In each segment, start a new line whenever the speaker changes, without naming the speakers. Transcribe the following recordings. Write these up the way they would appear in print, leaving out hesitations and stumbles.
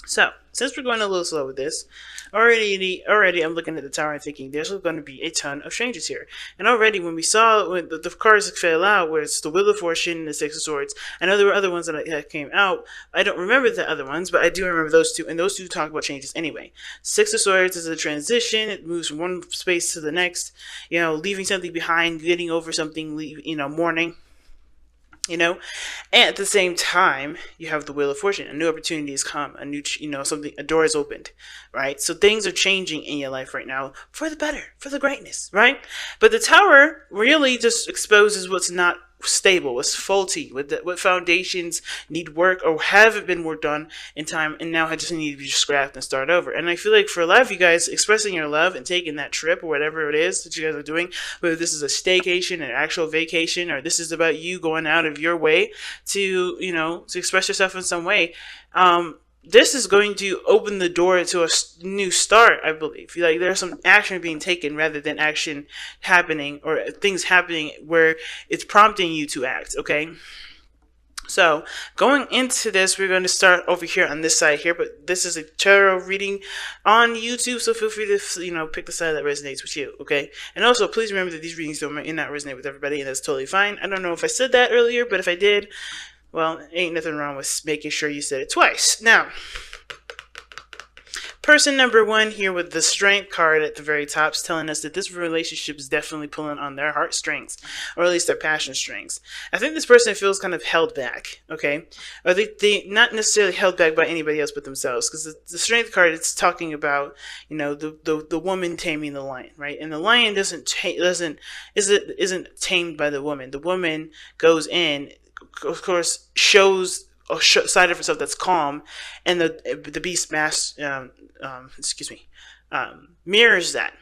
So, since we're going a little slow with this, already I'm looking at the tower and thinking there's going to be a ton of changes here. And already when we saw when the cards fell out, where it's the Wheel of Fortune and the Six of Swords, I know there were other ones that came out. I don't remember the other ones, but I do remember those two, and those two talk about changes anyway. Six of Swords is a transition; it moves from one space to the next. Leaving something behind, getting over something, mourning. And at the same time, you have the Wheel of Fortune. A new opportunity has come. A new, something, a door is opened, right? So things are changing in your life right now for the better, for the greatness, right? But the Tower really just exposes what's not stable, what's faulty, what foundations need work or haven't been worked on in time, and now just need to be scrapped and start over. And I feel like for a lot of you guys, expressing your love and taking that trip or whatever it is that you guys are doing, whether this is a staycation, an actual vacation, or this is about you going out of your way to to express yourself in some way, this is going to open the door to a new start, I believe. Like there's some action being taken rather than action happening or things happening where it's prompting you to act, okay? So going into this, we're going to start over here on this side here, but this is a tarot reading on YouTube, so feel free to pick the side that resonates with you, okay? And also, please remember that these readings may not resonate with everybody, and that's totally fine. I don't know if I said that earlier, but if I did, well, ain't nothing wrong with making sure you said it twice. Now, person number one here with the Strength card at the very top is telling us that this relationship is definitely pulling on their heartstrings, or at least their passion strings. I think this person feels kind of held back, okay? Or they not necessarily held back by anybody else but themselves, because the Strength card, it's talking about, the woman taming the lion, right? And the lion isn't tamed by the woman. The woman goes in, of course, shows a side of herself that's calm, and the beast mirrors that,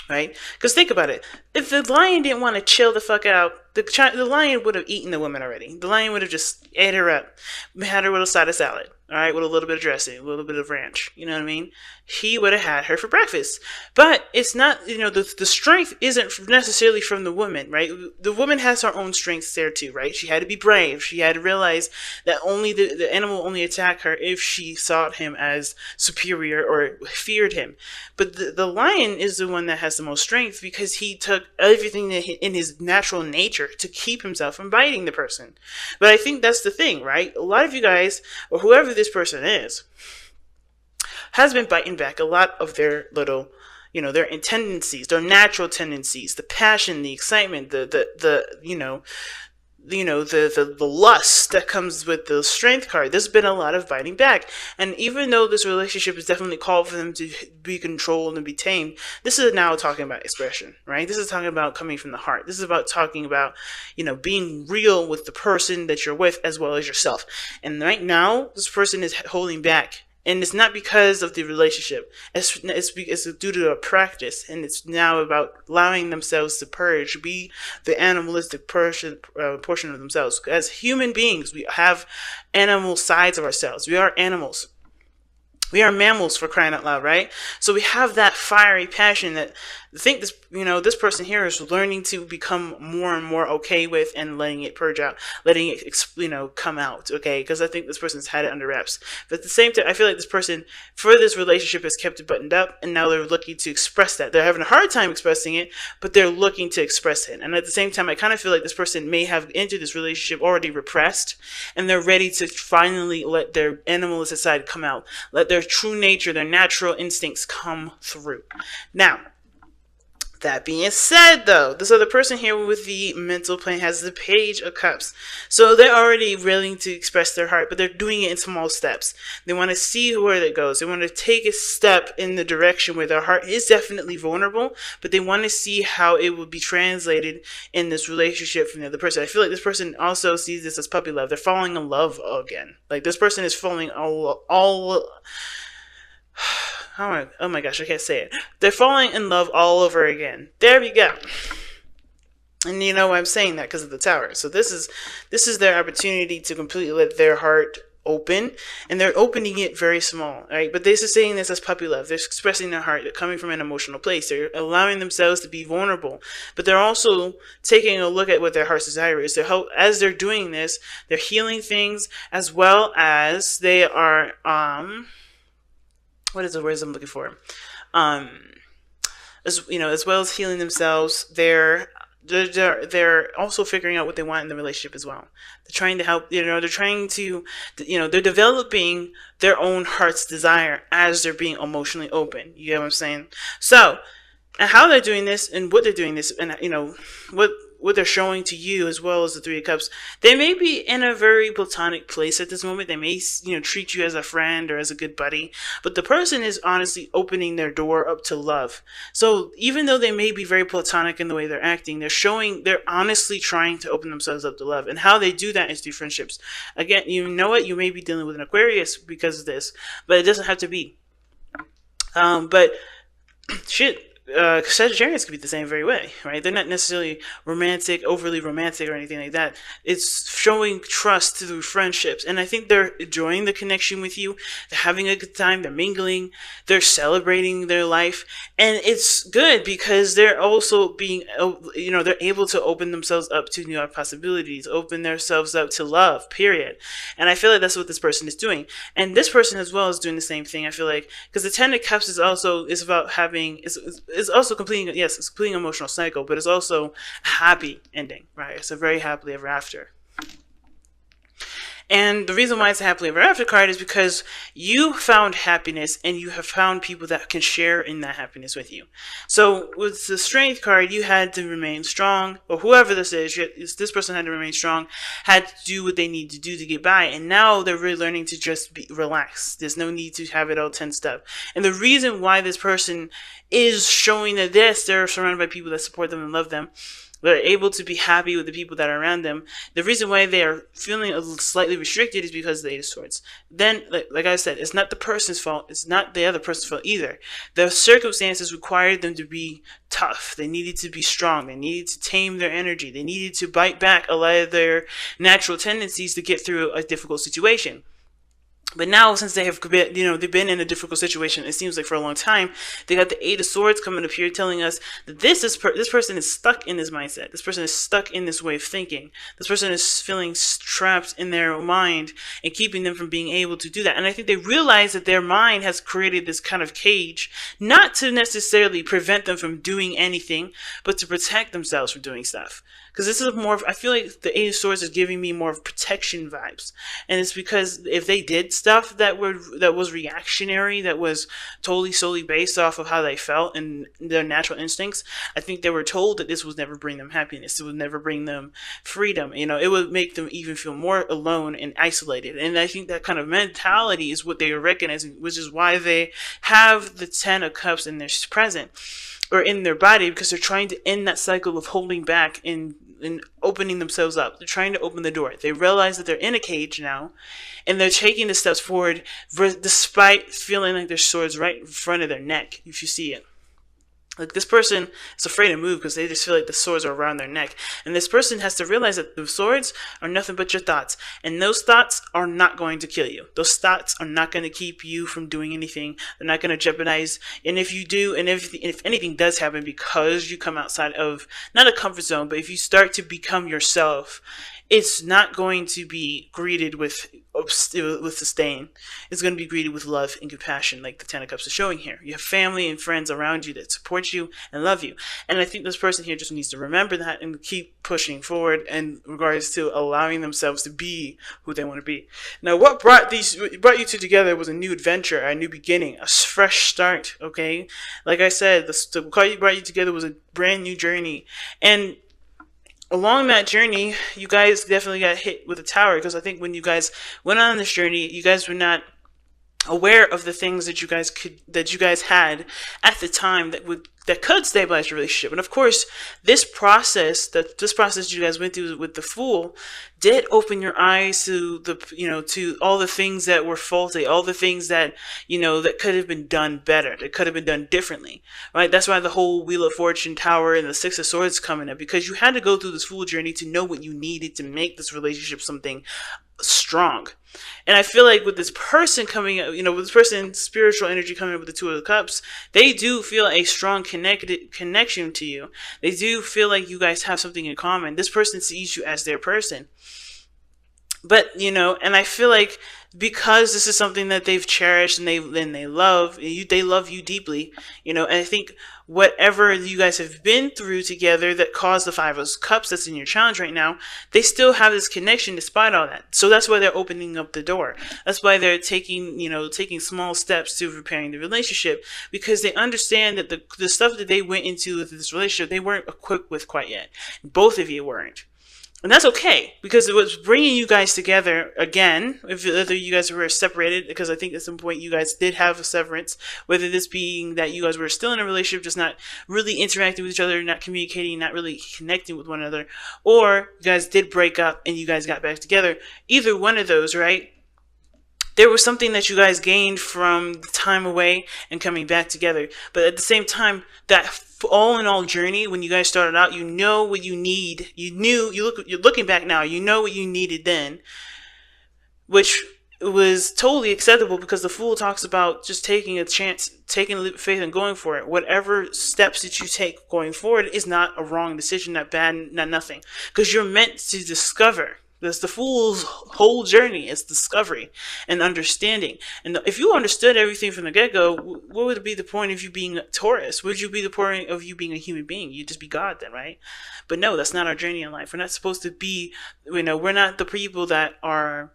right? Because think about it. If the lion didn't want to chill the fuck out, the lion would have eaten the woman already. The lion would have just ate her up, had her with a side of salad, all right, with a little bit of dressing, a little bit of ranch. You know what I mean? He would have had her for breakfast. But it's not, the strength isn't necessarily from the woman, right? The woman has her own strengths there too, right? She had to be brave. She had to realize that only the animal only attack her if she saw him as superior or feared him. But the lion is the one that has the most strength because he took everything in his natural nature to keep himself from biting the person. But I think that's the thing, right? A lot of you guys, or whoever this person is, has been biting back a lot of their little, their tendencies, their natural tendencies, the passion, the excitement, the lust that comes with the Strength card. There's been a lot of biting back. And even though this relationship is definitely called for them to be controlled and be tamed, this is now talking about expression, right? This is talking about coming from the heart. This is about talking about, being real with the person that you're with as well as yourself. And right now, this person is holding back. And it's not because of the relationship. It's due to a practice. And it's now about allowing themselves to purge, be the animalistic portion of themselves. As human beings, we have animal sides of ourselves. We are animals. We are mammals, for crying out loud, right? So we have that fiery passion that I think this person here is learning to become more and more okay with and letting it purge out, letting it, come out, okay? Because I think this person's had it under wraps. But at the same time, I feel like this person, for this relationship, has kept it buttoned up, and now they're looking to express that. They're having a hard time expressing it, but they're looking to express it. And at the same time, I kind of feel like this person may have entered this relationship already repressed, and they're ready to finally let their animalistic side come out, let their true nature, their natural instincts come through. Now, that being said, though, this other person here with the mental plane has the Page of Cups. So they're already willing to express their heart, but they're doing it in small steps. They want to see where it goes. They want to take a step in the direction where their heart is definitely vulnerable, but they want to see how it will be translated in this relationship from the other person. I feel like this person also sees this as puppy love. They're falling in love again. Like this person is falling all oh my gosh, I can't say it. They're falling in love all over again. There we go. And you know why I'm saying that? Because of the Tower. So this is their opportunity to completely let their heart open, and they're opening it very small, right? But this is saying this as puppy love. They're expressing their heart. They're coming from an emotional place. They're allowing themselves to be vulnerable, but they're also taking a look at what their heart's desire is. As they're doing this, they're healing things, as well as they are what is the words I'm looking for? Um, as well as healing themselves, they're also figuring out what they want in the relationship as well. They're trying to help, they're trying to, they're developing their own heart's desire as they're being emotionally open. You get what I'm saying? So, and how they're doing this and what they're doing this, and what they're showing to you, as well as the Three of Cups. They may be in a very platonic place at this moment. They may treat you as a friend or as a good buddy, but the person is honestly opening their door up to love. So even though they may be very platonic in the way they're acting, they're honestly trying to open themselves up to love. And how they do that is through friendships. Again, you know what, you may be dealing with an Aquarius because of this, but it doesn't have to be. But shit, Sagittarius could be the same very way, right? They're not necessarily overly romantic or anything like that. It's showing trust through friendships. And I think they're enjoying the connection with you. They're having a good time. They're mingling. They're celebrating their life. And it's good because they're also being, they're able to open themselves up to new possibilities, open themselves up to love, period. And I feel like that's what this person is doing. And this person as well is doing the same thing, I feel like, because the Ten of Cups is about having, it's also completing, yes, it's completing an emotional cycle, but it's also a happy ending, right? It's a very happily ever after. And the reason why it's a happily ever after card is because you found happiness and you have found people that can share in that happiness with you. So with the Strength card, you had to remain strong, or whoever this is, this person had to remain strong, had to do what they need to do to get by. And now they're really learning to just relax. There's no need to have it all tensed up. And the reason why this person is showing that they're surrounded by people that support them and love them, they're able to be happy with the people that are around them. The reason why they are feeling a little slightly restricted is because of the Eight of Swords. Then, like I said, it's not the person's fault. It's not the other person's fault either. The circumstances required them to be tough. They needed to be strong. They needed to tame their energy. They needed to bite back a lot of their natural tendencies to get through a difficult situation. But now, since they have been, they've been in a difficult situation, it seems like for a long time, they got the Eight of Swords coming up here telling us that this person is stuck in this mindset. This person is stuck in this way of thinking. This person is feeling trapped in their mind and keeping them from being able to do that. And I think they realize that their mind has created this kind of cage, not to necessarily prevent them from doing anything, but to protect themselves from doing stuff. Because this is more, I feel like the Eight of Swords is giving me more of protection vibes. And it's because if they did stuff that was reactionary, that was totally solely based off of how they felt and their natural instincts, I think they were told that this would never bring them happiness. It would never bring them freedom. It would make them even feel more alone and isolated. And I think that kind of mentality is what they are recognizing, which is why they have the Ten of Cups in their present, or in their body, because they're trying to end that cycle of holding back and opening themselves up. They're trying to open the door. They realize that they're in a cage now, and they're taking the steps forward despite feeling like there's swords right in front of their neck, if you see it. Like, this person is afraid to move because they just feel like the swords are around their neck. And this person has to realize that the swords are nothing but your thoughts. And those thoughts are not going to kill you. Those thoughts are not going to keep you from doing anything. They're not going to jeopardize. And if you do, and if anything does happen because you come outside of, not a comfort zone, but if you start to become yourself, it's not going to be greeted with disdain. It's going to be greeted with love and compassion, like the Ten of Cups is showing here. You have family and friends around you that support you and love you. And I think this person here just needs to remember that and keep pushing forward in regards to allowing themselves to be who they want to be. Now, what brought you two together was a new adventure, a new beginning, a fresh start, okay? Like I said, what brought you together was a brand new journey. And along that journey, you guys definitely got hit with a tower, because I think when you guys went on this journey, you guys were not aware of the things that you guys had at the time that could stabilize your relationship. And of course, this process you guys went through with the Fool did open your eyes to to all the things that were faulty, all the things that that could have been done better, that could have been done differently, right? That's why the whole Wheel of Fortune Tower and the Six of Swords coming up, because you had to go through this Fool journey to know what you needed to make this relationship something strong. And I feel like with this person coming up, with this person, spiritual energy coming up with the Two of Cups, they do feel a strong connection to you. They do feel like you guys have something in common. This person sees you as their person. But, and I feel like because this is something that they've cherished and they love you, they love you deeply, and I think whatever you guys have been through together that caused the Five of Cups that's in your challenge right now, they still have this connection despite all that. So that's why they're opening up the door. That's why they're taking small steps to repairing the relationship, because they understand that the stuff that they went into with this relationship, they weren't equipped with quite yet. Both of you weren't. And that's okay, because it was bringing you guys together again, whether you guys were separated, because I think at some point you guys did have a severance, whether this being that you guys were still in a relationship, just not really interacting with each other, not communicating, not really connecting with one another, or you guys did break up and you guys got back together. Either one of those, right? There was something that you guys gained from the time away and coming back together. But at the same time, that all in all journey, when you guys started out, you know what you need. You're looking back now, you know what you needed then, which was totally acceptable, because the Fool talks about just taking a chance, taking a leap of faith and going for it. Whatever steps that you take going forward is not a wrong decision, not bad, not nothing, because you're meant to discover. That's the Fool's whole journey, is discovery and understanding. And if you understood everything from the get-go, what would be the point of you being a Taurus? Would you be the point of you being a human being? You'd just be God then, right? But no, that's not our journey in life. We're not supposed to be, we're not the people that are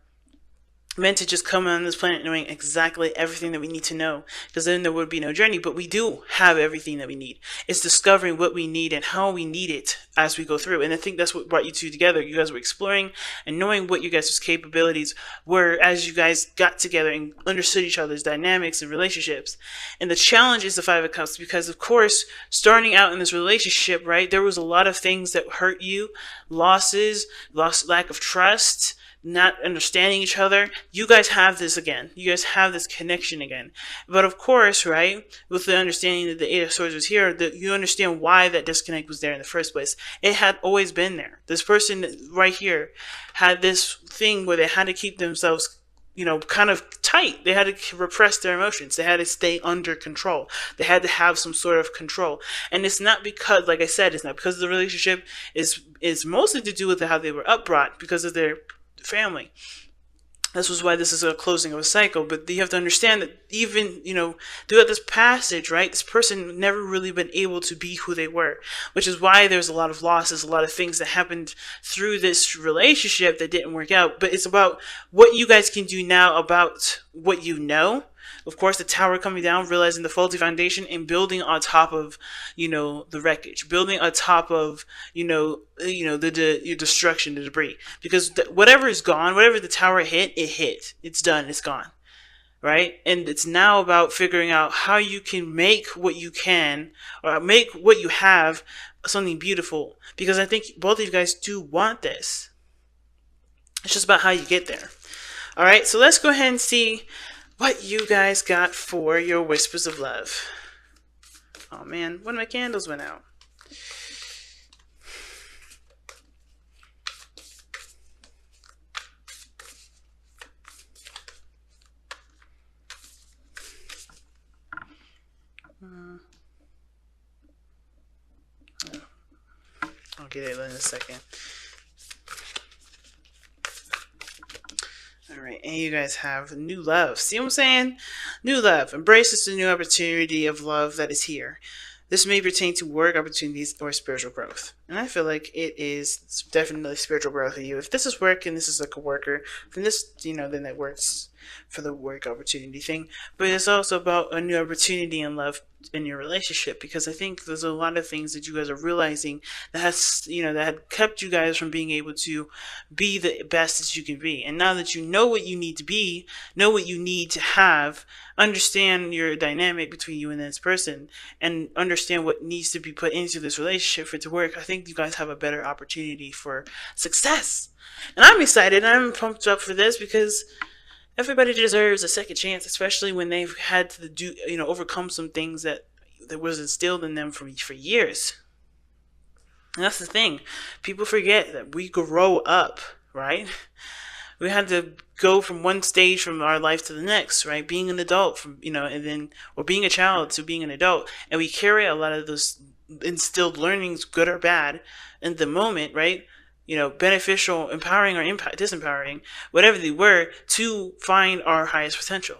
meant to just come on this planet knowing exactly everything that we need to know, because then there would be no journey. But we do have everything that we need. It's discovering what we need and how we need it as we go through. And I think that's what brought you two together. You guys were exploring and knowing what you guys' capabilities were as you guys got together and understood each other's dynamics and relationships. And the challenge is the Five of Cups, because of course, starting out in this relationship, right, there was a lot of things that hurt you, losses, lack of trust, not understanding each other. You guys have this again. You guys have this connection again. But of course, right, with the understanding that the Eight of Swords was here, that you understand why that disconnect was there in the first place. It had always been there. This person right here had this thing where they had to keep themselves, kind of tight. They had to repress their emotions. They had to stay under control. They had to have some sort of control. And it's not because, like I said, it's not because the relationship is mostly to do with how they were upbrought, because of their family. This was why this is a closing of a cycle. But you have to understand that even, throughout this passage, right, this person never really been able to be who they were, which is why there's a lot of losses, a lot of things that happened through this relationship that didn't work out. But it's about what you guys can do now about what you know. Of course, the tower coming down, realizing the faulty foundation, and building on top of, the wreckage, building on top of, the destruction, the debris. Because whatever is gone, whatever the tower hit, it hit. It's done. It's gone. Right? And it's now about figuring out how you can make what you can, or make what you have, something beautiful. Because I think both of you guys do want this. It's just about how you get there. All right, so let's go ahead and see what you guys got for your Whispers of Love. Oh man, one of my candles went out. I'll get it in a second. Alright, and you guys have new love. See what I'm saying? New love. Embrace this new opportunity of love that is here. This may pertain to work opportunities or spiritual growth. And I feel like it is definitely spiritual growth for you. If this is work and this is like a worker, then this, then it works. for the work opportunity thing, but it's also about a new opportunity in love in your relationship, because I think there's a lot of things that you guys are realizing that has, that had kept you guys from being able to be the best that you can be. And now that you know what you need to be, know what you need to have, understand your dynamic between you and this person, and understand what needs to be put into this relationship for it to work, I think you guys have a better opportunity for success. And I'm excited. I'm pumped up for this because everybody deserves a second chance, especially when they've had to do, overcome some things that was instilled in them for years. And that's the thing. People forget that we grow up, right? We had to go from one stage from our life to the next, right? Being an adult from, and then, or being a child to being an adult. And we carry a lot of those instilled learnings, good or bad, in the moment, right? Beneficial, empowering, or disempowering, whatever they were, to find our highest potential.